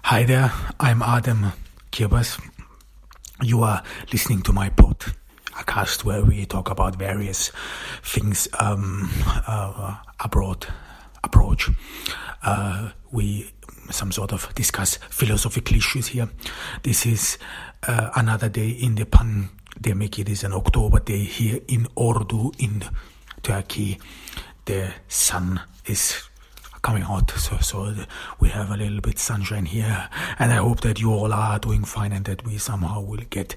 Hi there, I'm Adam Kirbas. You are listening to my podcast where we talk about various things abroad approach. We some sort of discuss philosophical issues here. This is another day in the pandemic. It is an October day here in Ordu in Turkey. The sun is coming out, so we have a little bit sunshine here, and I hope that you all are doing fine and that we somehow will get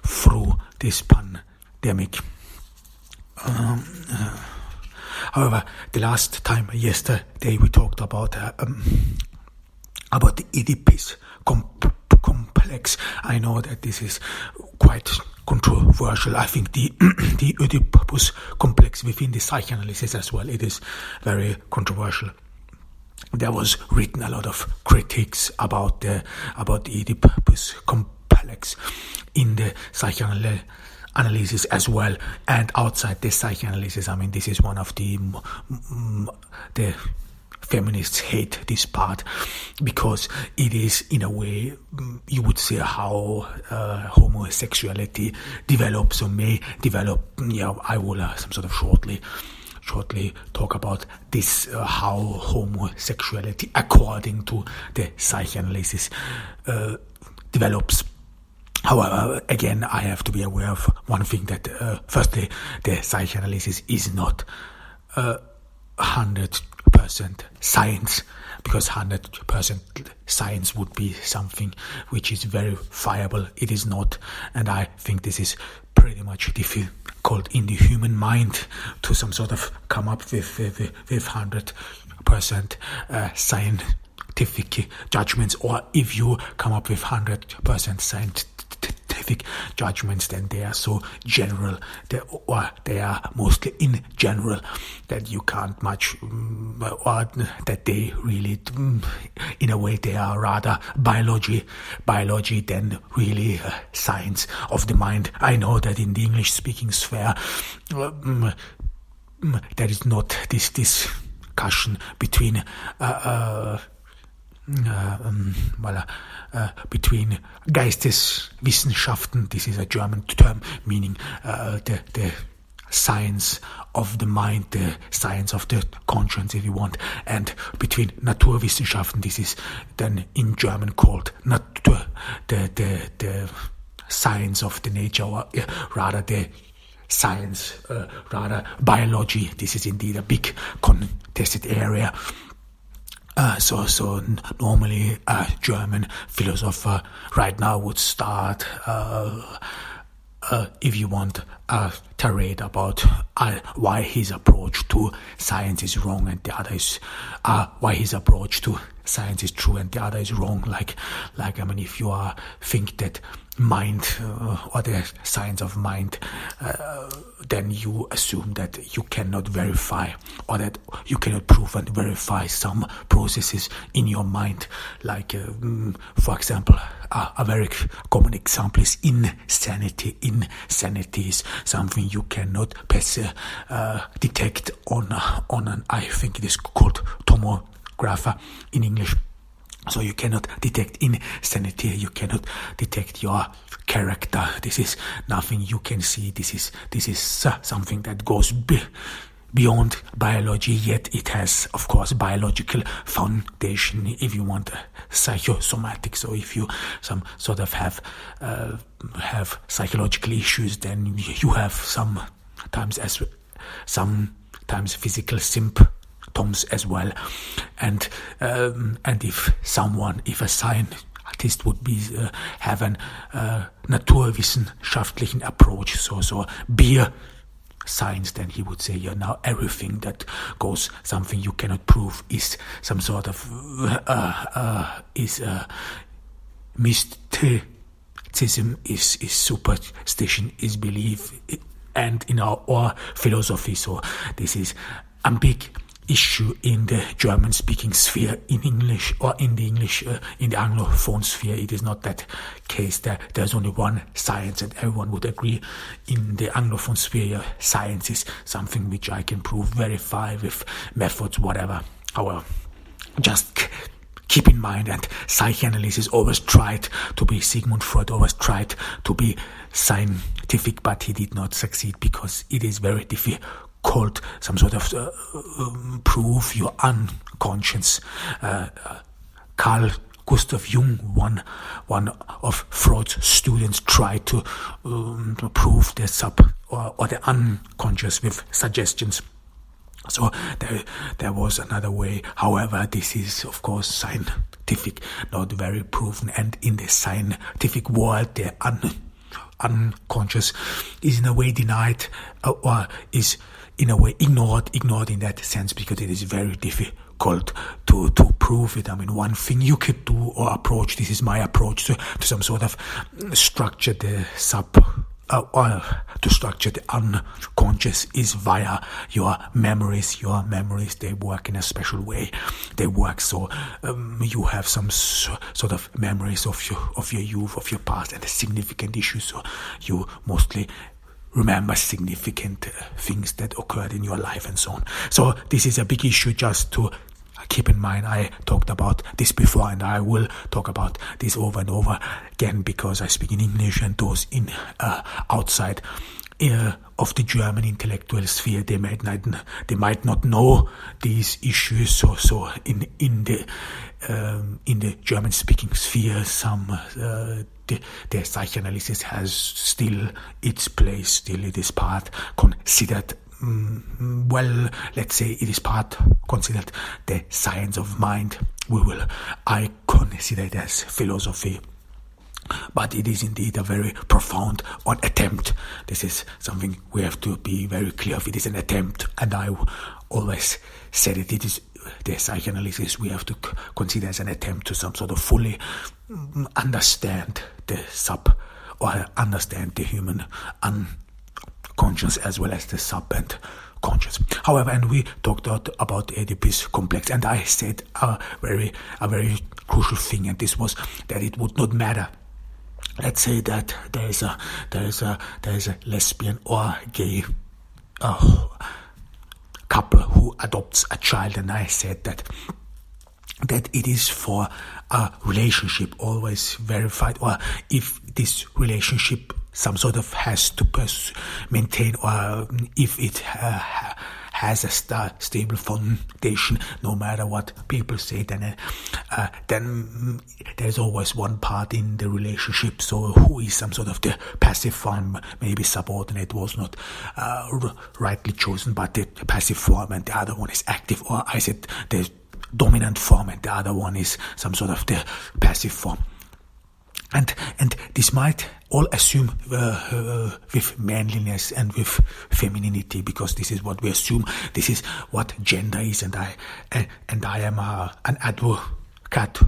through this pandemic. However, the last time, yesterday, we talked about the Oedipus complex. I know that this is quite controversial. I think the Oedipus complex within the psychoanalysis as well, it is very controversial. There was written a lot of critiques about the Oedipus complex in the psychoanalysis as well, and outside the psychoanalysis. I mean, this is one of the feminists hate this part because it is, in a way, you would say how homosexuality develops or may develop. I will some sort of shortly talk about this, how homosexuality, according to the psychoanalysis, develops. However, again, I have to be aware of one thing, that firstly, the psychoanalysis is not 100% science, because 100% science would be something which is verifiable. It is not, and I think this is pretty much difficult in the human mind to some sort of come up with 100% scientific judgments, or if you come up with 100% scientific judgments, then they are so general, they are mostly in general, that you can't much, or that they really, in a way, they are rather biology than really science of the mind. I know that in the English-speaking sphere, there is not this discussion between between Geisteswissenschaften, this is a German term meaning the science of the mind, the science of the conscience, if you want, and between Naturwissenschaften, this is then in German called Natur, the science of the nature, or rather the science, rather biology. This is indeed a big contested area. So normally a German philosopher right now would start, if you want, a tirade about why his approach to science is wrong and the other is why his approach to science is true and the other is wrong. Like I mean, if you think that mind or the science of mind, then you assume that you cannot verify, or that you cannot prove and verify some processes in your mind. Like, for example, a very common example is insanity. Insanity is something you cannot detect on an, I think it is called tomographer in English. So you cannot detect insanity, you cannot detect your character. This is nothing you can see. This is something that goes beyond biology, yet it has, of course, biological foundation, if you want, psychosomatic. So if you some sort of have psychological issues, then you have sometimes physical symptoms as well, and if a scientist would be have an naturwissenschaftlichen approach, so beer science, then he would say, now everything that goes, something you cannot prove, is some sort of mysticism, is superstition, is belief, and in our philosophy. So this is a big issue in the German-speaking sphere. In English, or in the Anglophone sphere, it is not that case. There's only one science, and everyone would agree. In the Anglophone sphere, science is something which I can prove, verify with methods, whatever. However, just keep in mind, and psychoanalysis always tried to be, Sigmund Freud always tried to be scientific, but he did not succeed because it is very difficult, some sort of proof your unconscious. Carl Gustav Jung, one of Freud's students, tried to prove the sub or the unconscious with suggestions. So there was another way. However, this is of course scientific, not very proven, and in the scientific world, the unconscious is in a way denied or is in a way ignored in that sense, because it is very difficult to prove it. I mean, one thing you could do or approach, this is my approach to some sort of structure the or to structure the unconscious, is via your memories. Your memories, they work in a special way. They work so you have some sort of memories of your youth, of your past, and the significant issues. So you mostly remember significant things that occurred in your life and so on. So this is a big issue just to keep in mind. I talked about this before, and I will talk about this over and over again, because I speak in English, and those in outside of the German intellectual sphere, they might not know these issues. So in the German speaking sphere, the psychoanalysis has still its place. Still, it is part considered. Well, let's say it is part considered the science of mind. I consider it as philosophy, but it is indeed a very profound attempt. This is something we have to be very clear of. It is an attempt, and I always said it is the psychoanalysis we have to consider as an attempt to some sort of fully understand or understand the human unconscious as well as the sub and conscious. However, and we talked about Oedipus complex, and I said a very crucial thing, and this was that it would not matter. Let's say that there is a lesbian or gay couple who adopts a child, and I said that it is for a relationship always verified, or if this relationship some sort of has to maintain, or if it has a stable foundation, no matter what people say, then there's always one part in the relationship, so who is some sort of the passive form, maybe subordinate was not rightly chosen, but the passive form, and the other one is active, or I said the dominant form, and the other one is some sort of the passive form. And this might all assume with manliness and with femininity, because this is what we assume. This is what gender is, and I am an advocate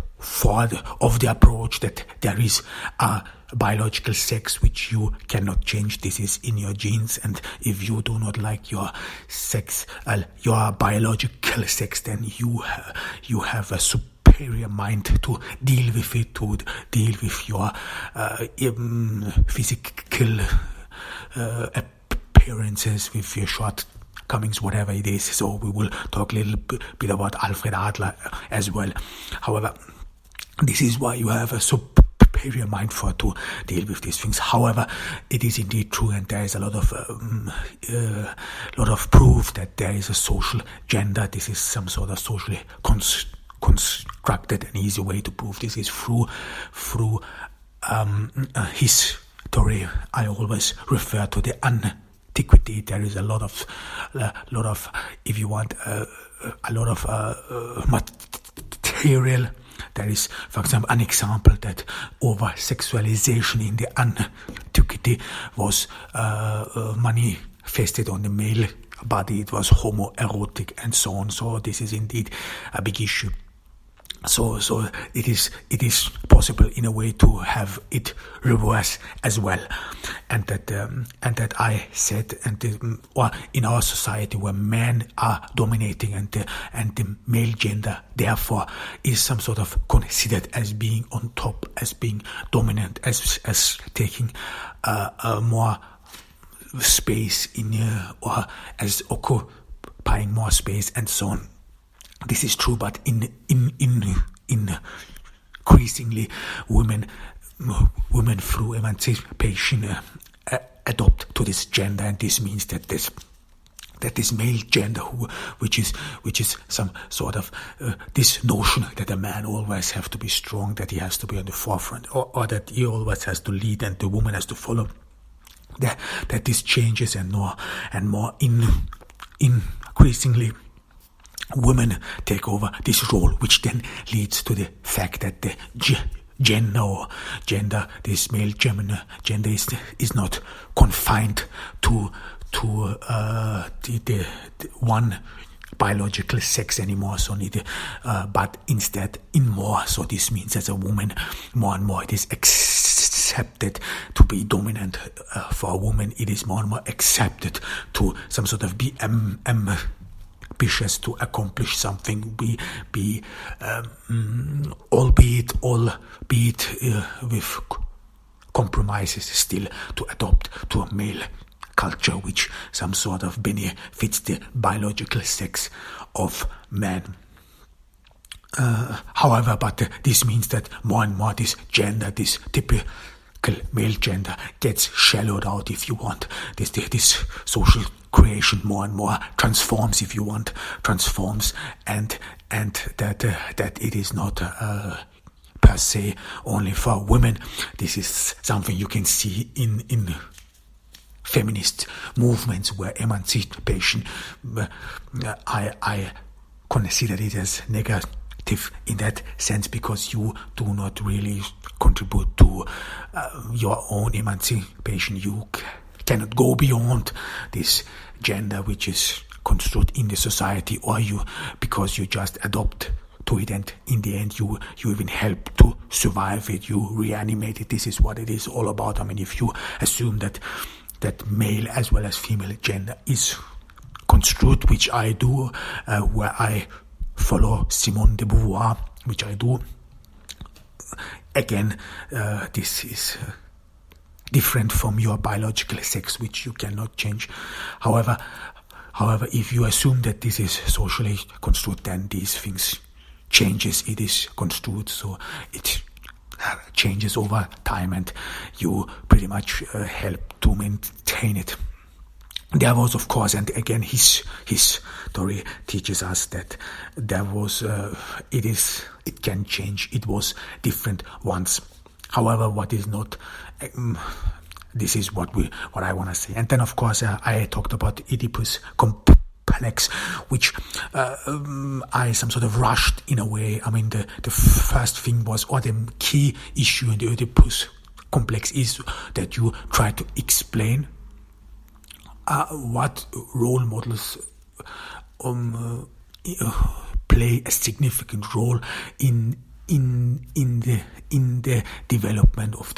of the approach that there is a biological sex which you cannot change. This is in your genes, and if you do not like your sex, your biological sex, then you have a superior mind to deal with it, to deal with your physical appearances, with your shortcomings, whatever it is. So we will talk a little bit about Alfred Adler as well. However, this is why you have a superior mind to deal with these things. However, it is indeed true, and there is a lot of proof that there is a social gender. This is some sort of socially constructed. An easy way to prove this is through history. I always refer to the antiquity. There is a lot of, if you want, a lot of material. There is, for example, an example that over-sexualization in the antiquity was manifested on the male body. It was homoerotic and so on. So this is indeed a big issue. So it is possible in a way to have it reverse as well, and that I said, or in our society where men are dominating and the male gender therefore is some sort of considered as being on top, as being dominant, as taking more space in or as occupying more space and so on. This is true, but in increasingly women through emancipation adopt to this gender, and this means that this male gender, which is some sort of this notion that a man always have to be strong, that he has to be on the forefront, or that he always has to lead and the woman has to follow. That this changes and more increasingly women take over this role, which then leads to the fact that the gender, this male gender is not confined to the one biological sex anymore, but instead in more. So this means as a woman, more and more it is accepted to be dominant. For a woman, it is more and more accepted to some sort of be ambitious, to accomplish something, albeit with compromises still, to adopt to a male culture which some sort of benefits the biological sex of man. However, but this means that more and more this gender, this typical male gender, gets shallowed out, if you want. This social creation more and more transforms, if you want, and that it is not per se only for women. This is something you can see in feminist movements where emancipation, I consider it as negative in that sense, because you do not really contribute to your own emancipation. You cannot go beyond this gender which is construed in the society, or because you just adopt to it, and in the end you even help to survive it, you reanimate it. This is what it is all about. I mean, if you assume that male as well as female gender is construed, which I do, where I follow Simone de Beauvoir, which I do, again, this is different from your biological sex, which you cannot change. However, if you assume that this is socially construed, then these things changes. It is construed, so it changes over time, and you pretty much help to maintain it. There was, of course, and again, his story teaches us that there was, it can change. It was different once. However, what is not, this is what I want to say. And then, of course, I talked about Oedipus complex, which I some sort of rushed in a way. I mean, the first thing was, or the key issue in the Oedipus complex is that you try to explain what role models play a significant role in the development of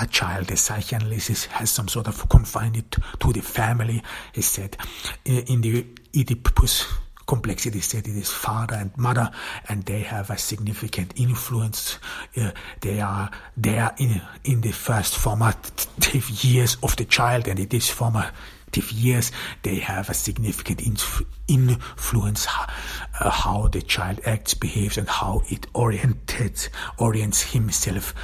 a child. The psychoanalysis has some sort of confined it to the family. He said in the Oedipus complex, it is said it is father and mother, and they have a significant influence. They are in the first formative years of the child, and in these formative years they have a significant influence how the child acts, behaves, and how it orients himself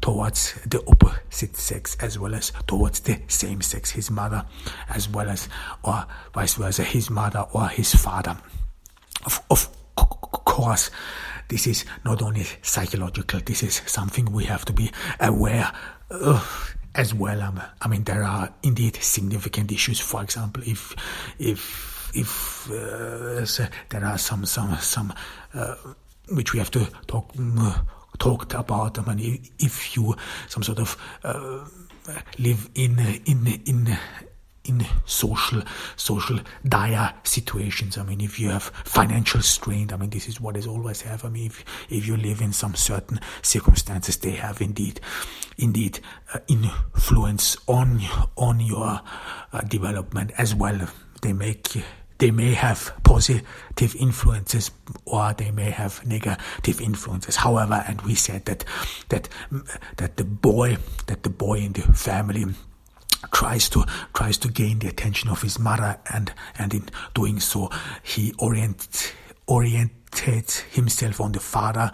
towards the opposite sex as well as towards the same sex, his mother, as well as, or vice versa, his mother or his father. Of course, this is not only psychological, this is something we have to be aware of as well. I mean, there are indeed significant issues. For example, if there are some which we have to talked about. I mean, if you some sort of live in social dire situations. I mean, if you have financial strain, I mean, this is what is always have. I mean, if you live in some certain circumstances, they have indeed influence on your development as well. They may have positive influences, or they may have negative influences. However, and we said that the boy in the family tries to gain the attention of his mother, and in doing so he orients himself on the Father.